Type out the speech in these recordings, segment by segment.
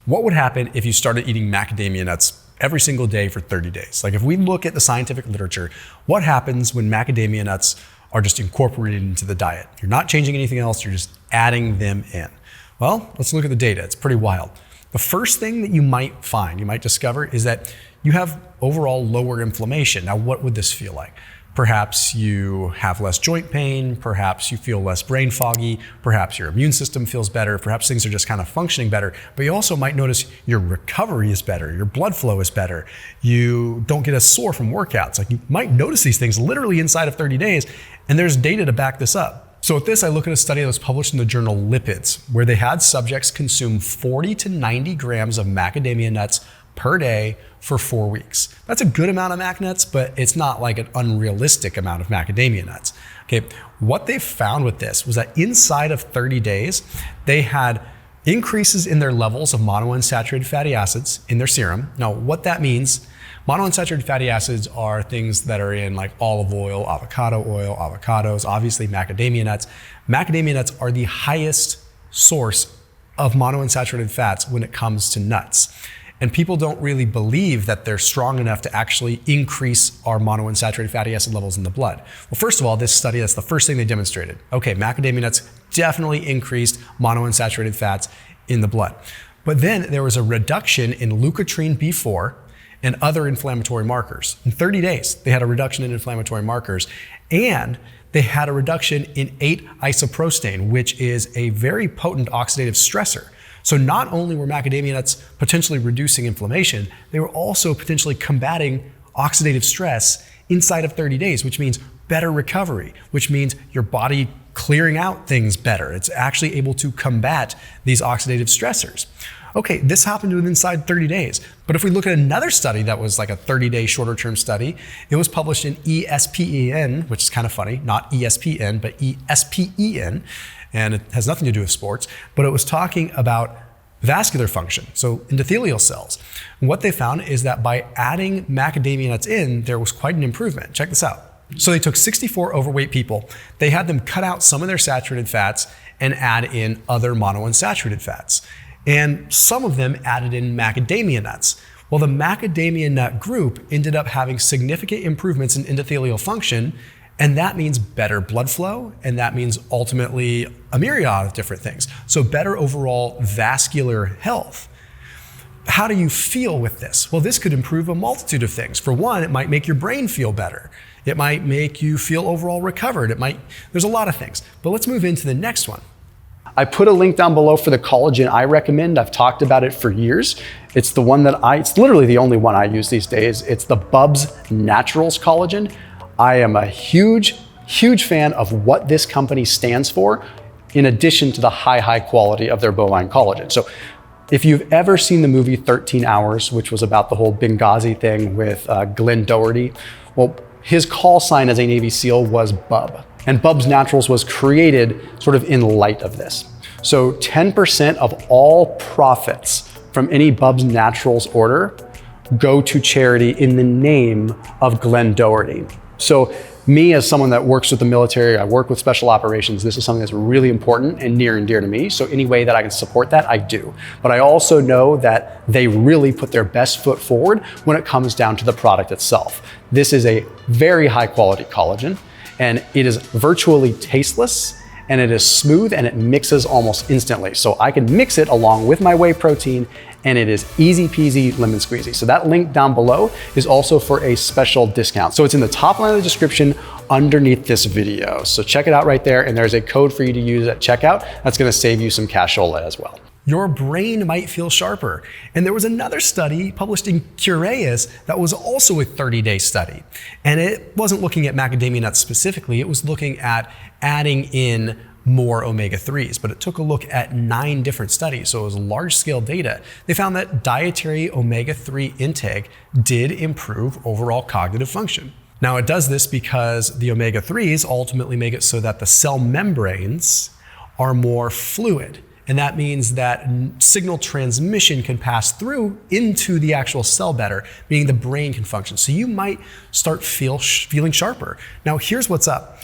What would happen if you started eating macadamia nuts every single day for 30 days? Like if we look at the scientific literature, what happens when macadamia nuts are just incorporated into the diet? You're not changing anything else, you're just adding them in. Well, let's look at the data. It's pretty wild. The first thing that you might find, you might discover, is that you have overall lower inflammation. Now, what would this feel like? Perhaps you have less joint pain, perhaps you feel less brain foggy, perhaps your immune system feels better, perhaps things are just kind of functioning better, but you also might notice your recovery is better, your blood flow is better, you don't get as sore from workouts. Like you might notice these things literally inside of 30 days, and there's data to back this up. So with this, I look at a study that was published in the journal Lipids, where they had subjects consume 40 to 90 grams of macadamia nuts per day for 4 weeks. That's a good amount of mac nuts, but it's not like an unrealistic amount of macadamia nuts. Okay, what they found with this was that inside of 30 days, they had increases in their levels of monounsaturated fatty acids in their serum. Now, what that means, monounsaturated fatty acids are things that are in like olive oil, avocados, obviously macadamia nuts. Macadamia nuts are the highest source of monounsaturated fats when it comes to nuts. And people don't really believe that they're strong enough to actually increase our monounsaturated fatty acid levels in the blood. Well, first of all, this study, that's the first thing they demonstrated. Okay, macadamia nuts definitely increased monounsaturated fats in the blood. But then there was a reduction in leukotriene B4 and other inflammatory markers. In 30 days, they had a reduction in inflammatory markers, and they had a reduction in 8-isoprostane, which is a very potent oxidative stressor. So not only were macadamia nuts potentially reducing inflammation, they were also potentially combating oxidative stress inside of 30 days, which means better recovery, which means your body clearing out things better. It's actually able to combat these oxidative stressors. Okay, this happened within inside 30 days. But if we look at another study that was like a 30-day shorter term study, it was published in ESPEN, which is kind of funny, not ESPN, but ESPEN, and it has nothing to do with sports, but it was talking about vascular function, so endothelial cells. And what they found is that by adding macadamia nuts in, there was quite an improvement. Check this out. So they took 64 overweight people, they had them cut out some of their saturated fats and add in other monounsaturated fats. And some of them added in macadamia nuts. Well, the macadamia nut group ended up having significant improvements in endothelial function, and that means better blood flow, and that means ultimately a myriad of different things. So better overall vascular health. How do you feel with this? Well, this could improve a multitude of things. For one, it might make your brain feel better. It might make you feel overall recovered. There's a lot of things. But let's move into the next one. I put a link down below for the collagen I recommend. I've talked about it for years. It's the one that it's literally the only one I use these days. It's the Bubs Naturals collagen. I am a huge fan of what this company stands for, in addition to the high quality of their bovine collagen. So if you've ever seen the movie 13 Hours, which was about the whole Benghazi thing with Glenn Doherty, well, his call sign as a Navy SEAL was Bub. And Bubs Naturals was created sort of in light of this. So 10% of all profits from any Bubs Naturals order go to charity in the name of Glenn Doherty. So me, as someone that works with the military, I work with special operations, this is something that's really important and near and dear to me. So any way that I can support that, I do. But I also know that they really put their best foot forward when it comes down to the product itself. This is a very high quality collagen, and it is virtually tasteless, and it is smooth, and it mixes almost instantly. So I can mix it along with my whey protein, and it is easy peasy lemon squeezy. So that link down below is also for a special discount. So it's in the top line of the description underneath this video. So check it out right there, and there's a code for you to use at checkout that's gonna save you some cashola as well. Your brain might feel sharper. And there was another study published in Cureus that was also a 30-day study. And it wasn't looking at macadamia nuts specifically, it was looking at adding in more omega-3s, but it took a look at 9 different studies, so it was large-scale data. They found that dietary omega-3 intake did improve overall cognitive function. Now it does this because the omega-3s ultimately make it so that the cell membranes are more fluid. And that means that signal transmission can pass through into the actual cell better, meaning the brain can function. So you might start feeling sharper. Now here's what's up.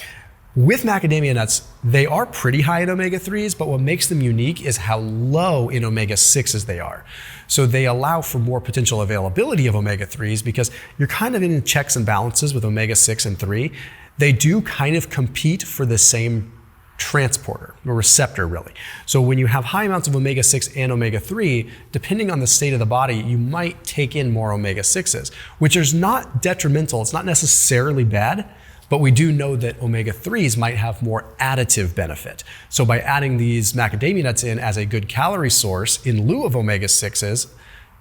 With macadamia nuts, they are pretty high in omega-3s, but what makes them unique is how low in omega-6s they are. So they allow for more potential availability of omega-3s because you're kind of in checks and balances with omega-6 and 3. They do kind of compete for the same transporter, or receptor really. So when you have high amounts of omega-6 and omega-3, depending on the state of the body, you might take in more omega-6s, which is not detrimental. It's not necessarily bad, but we do know that omega-3s might have more additive benefit. So by adding these macadamia nuts in as a good calorie source in lieu of omega-6s,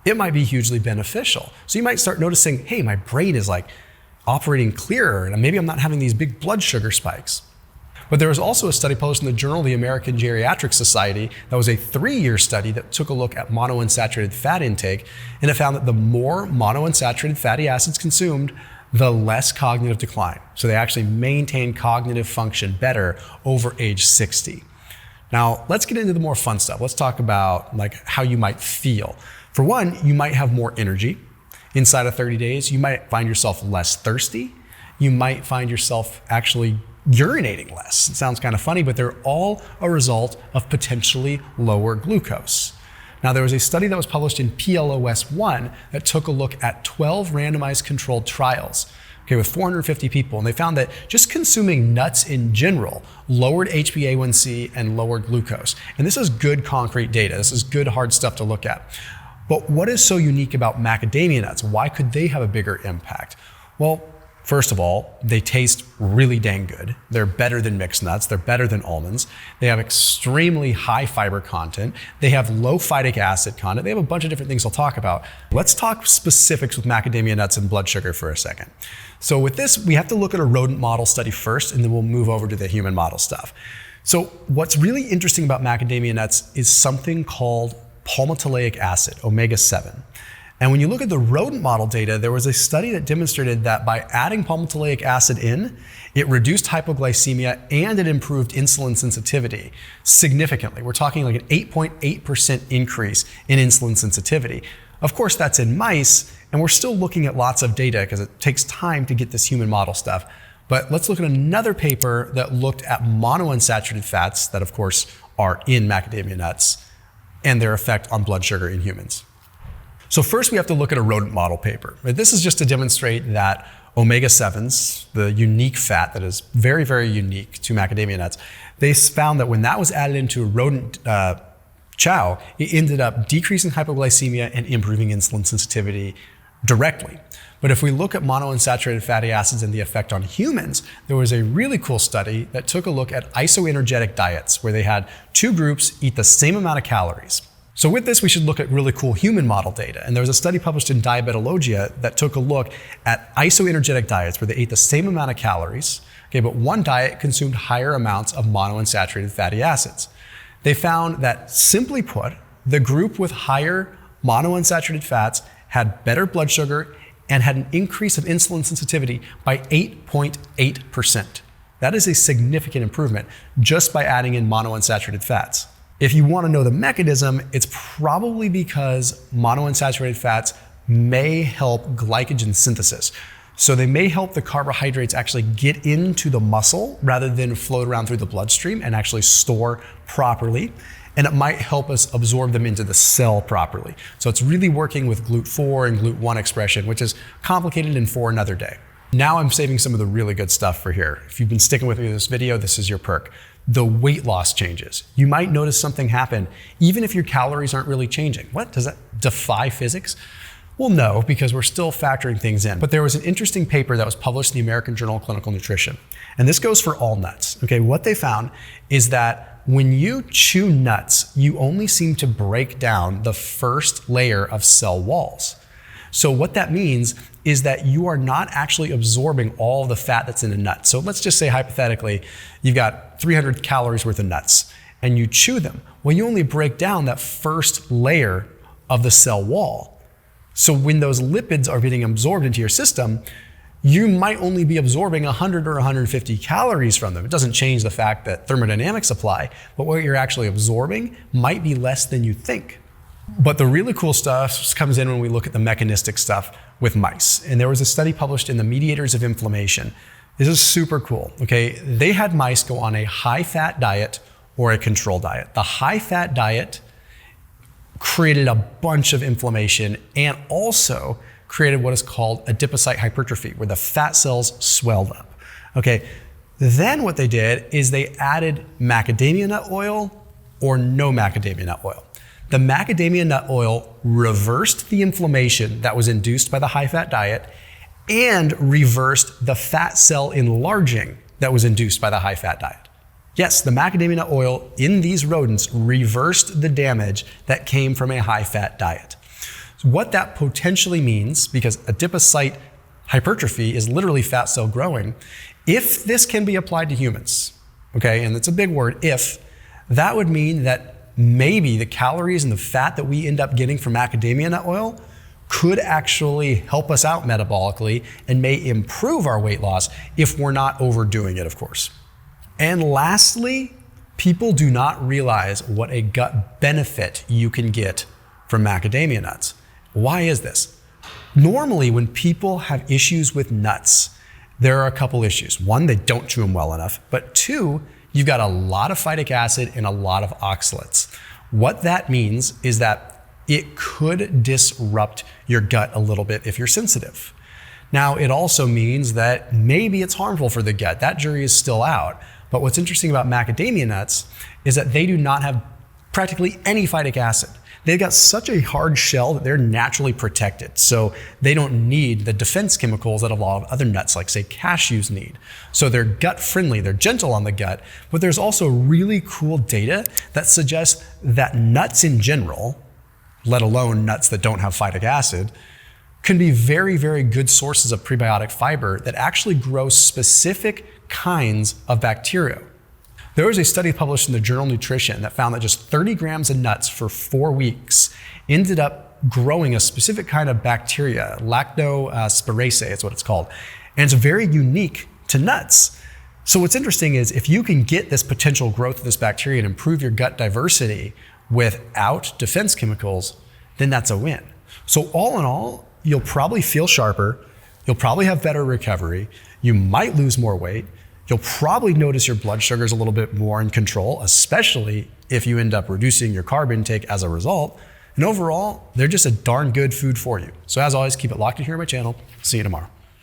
it might be hugely beneficial. So you might start noticing, hey, my brain is like operating clearer, and maybe I'm not having these big blood sugar spikes. But there was also a study published in the Journal of the American Geriatric Society that was a 3-year study that took a look at monounsaturated fat intake, and it found that the more monounsaturated fatty acids consumed, the less cognitive decline. So they actually maintain cognitive function better over age 60. Now, let's get into the more fun stuff. Let's talk about like how you might feel. For one, you might have more energy. Inside of 30 days, you might find yourself less thirsty. You might find yourself actually urinating less. It sounds kind of funny, but they're all a result of potentially lower glucose. Now, there was a study that was published in PLOS-1 that took a look at 12 randomized controlled trials, with 450 people, and they found that just consuming nuts in general lowered HbA1c and lowered glucose. And this is good concrete data. This is good hard stuff to look at. But what is so unique about macadamia nuts? Why could they have a bigger impact? Well, first of all, they taste really dang good. They're better than mixed nuts. They're better than almonds. They have extremely high fiber content. They have low phytic acid content. They have a bunch of different things I'll talk about. Let's talk specifics with macadamia nuts and blood sugar for a second. So with this, we have to look at a rodent model study first, and then we'll move over to the human model stuff. So what's really interesting about macadamia nuts is something called palmitoleic acid, omega-7. And when you look at the rodent model data, there was a study that demonstrated that by adding palmitoleic acid in, it reduced hypoglycemia and it improved insulin sensitivity significantly. We're talking like an 8.8% increase in insulin sensitivity. Of course, that's in mice, and we're still looking at lots of data because it takes time to get this human model stuff. But let's look at another paper that looked at monounsaturated fats that, of course, are in macadamia nuts and their effect on blood sugar in humans. So first we have to look at a rodent model paper. This is just to demonstrate that omega-7s, the unique fat that is very, very unique to macadamia nuts, they found that when that was added into rodent chow, it ended up decreasing hypoglycemia and improving insulin sensitivity directly. But if we look at monounsaturated fatty acids and the effect on humans, there was a really cool study that took a look at isoenergetic diets where they had 2 groups eat the same amount of calories. So with this, we should look at really cool human model data. And there was a study published in Diabetologia that took a look at isoenergetic diets where they ate the same amount of calories, but one diet consumed higher amounts of monounsaturated fatty acids. They found that, simply put, the group with higher monounsaturated fats had better blood sugar and had an increase of insulin sensitivity by 8.8%. That is a significant improvement just by adding in monounsaturated fats. If you want to know the mechanism, it's probably because monounsaturated fats may help glycogen synthesis. So they may help the carbohydrates actually get into the muscle rather than float around through the bloodstream and actually store properly. And it might help us absorb them into the cell properly. So it's really working with GLUT4 and GLUT1 expression, which is complicated and for another day. Now I'm saving some of the really good stuff for here. If you've been sticking with me in this video, this is your perk. The weight loss changes. You might notice something happen even if your calories aren't really changing. What? Does that defy physics? Well, no, because we're still factoring things in. But there was an interesting paper that was published in the American Journal of Clinical Nutrition. And this goes for all nuts. Okay, what they found is that when you chew nuts, you only seem to break down the first layer of cell walls. So what that means is that you are not actually absorbing all the fat that's in a nut. So let's just say hypothetically, you've got 300 calories worth of nuts and you chew them. Well, you only break down that first layer of the cell wall. So when those lipids are getting absorbed into your system, you might only be absorbing 100 or 150 calories from them. It doesn't change the fact that thermodynamics apply, but what you're actually absorbing might be less than you think. But the really cool stuff comes in when we look at the mechanistic stuff with mice. And there was a study published in the Mediators of Inflammation This is super cool, okay? They had mice go on a high-fat diet or a control diet. The high-fat diet created a bunch of inflammation and also created what is called adipocyte hypertrophy, where the fat cells swelled up, okay? Then what they did is they added macadamia nut oil or no macadamia nut oil. The macadamia nut oil reversed the inflammation that was induced by the high-fat diet and reversed the fat cell enlarging that was induced by the high-fat diet. Yes, the macadamia nut oil in these rodents reversed the damage that came from a high-fat diet. So what that potentially means, because adipocyte hypertrophy is literally fat cell growing, if this can be applied to humans, okay, and it's a big word, if, that would mean that maybe the calories and the fat that we end up getting from macadamia nut oil could actually help us out metabolically and may improve our weight loss if we're not overdoing it, of course. And lastly, people do not realize what a gut benefit you can get from macadamia nuts. Why is this? Normally, when people have issues with nuts, there are a couple issues. One, they don't chew them well enough, but two, you've got a lot of phytic acid and a lot of oxalates. What that means is that it could disrupt your gut a little bit if you're sensitive. Now, it also means that maybe it's harmful for the gut. That jury is still out. But what's interesting about macadamia nuts is that they do not have practically any phytic acid. They've got such a hard shell that they're naturally protected. So they don't need the defense chemicals that a lot of other nuts, like say cashews, need. So they're gut friendly, they're gentle on the gut, but there's also really cool data that suggests that nuts in general, let alone nuts that don't have phytic acid, can be very, very good sources of prebiotic fiber that actually grow specific kinds of bacteria. There was a study published in the journal Nutrition that found that just 30 grams of nuts for 4 weeks ended up growing a specific kind of bacteria, lactospiraceae is what it's called. And it's very unique to nuts. So what's interesting is if you can get this potential growth of this bacteria and improve your gut diversity without defense chemicals, then that's a win. So all in all, you'll probably feel sharper, you'll probably have better recovery, you might lose more weight, you'll probably notice your blood sugars a little bit more in control, especially if you end up reducing your carb intake as a result. And overall, they're just a darn good food for you. So as always, keep it locked in here on my channel. See you tomorrow.